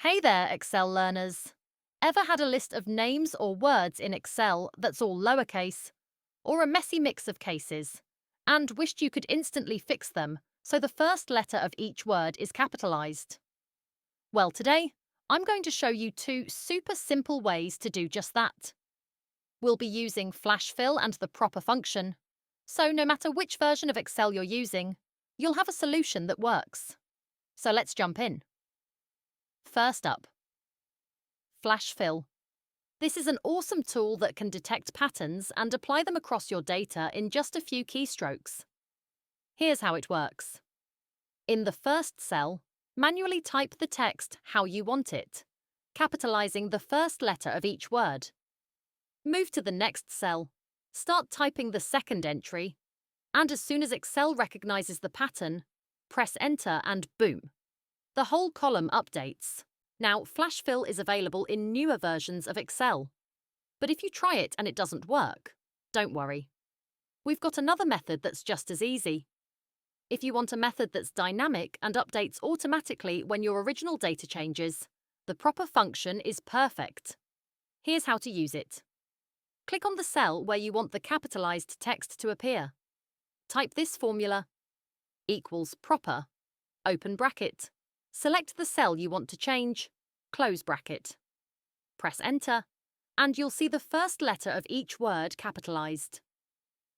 Hey there, Excel learners. Ever had a list of names or words in Excel that's all lowercase, or a messy mix of cases, and wished you could instantly fix them so the first letter of each word is capitalized? Well, today, I'm going to show you two super simple ways to do just that. We'll be using flash fill and the proper function, so no matter which version of Excel you're using, you'll have a solution that works. So let's jump in. First up, flash fill. This is an awesome tool that can detect patterns and apply them across your data in just a few keystrokes. Here's how it works. In the first cell, manually type the text how you want it, capitalizing the first letter of each word. Move to the next cell, start typing the second entry, and as soon as Excel recognizes the pattern, press Enter and boom, the whole column updates. Now, flash fill is available in newer versions of Excel. But if you try it and it doesn't work, don't worry. We've got another method that's just as easy. If you want a method that's dynamic and updates automatically when your original data changes, the proper function is perfect. Here's how to use it. Click on the cell where you want the capitalized text to appear. Type this formula, equals proper, open bracket. Select the cell you want to change, close bracket. Press Enter, and you'll see the first letter of each word capitalized.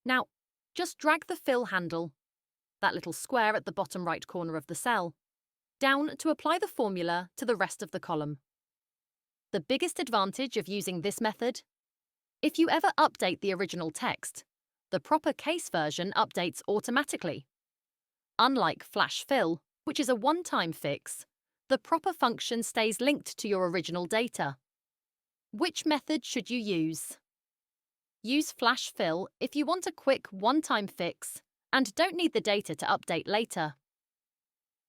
Now, just drag the fill handle, that little square at the bottom right corner of the cell, down to apply the formula to the rest of the column. The biggest advantage of using this method? If you ever update the original text, the proper case version updates automatically. Unlike flash fill, which is a one-time fix, the proper function stays linked to your original data. Which method should you use? Use flash fill if you want a quick one-time fix and don't need the data to update later.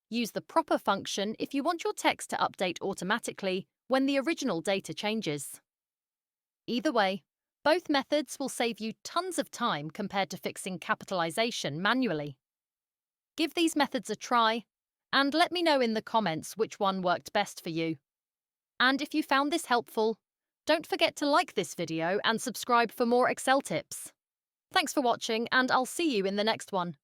Use the proper function if you want your text to update automatically when the original data changes. Either way, both methods will save you tons of time compared to fixing capitalization manually. Give these methods a try, and let me know in the comments which one worked best for you. And if you found this helpful, don't forget to like this video and subscribe for more Excel tips. Thanks for watching, and I'll see you in the next one.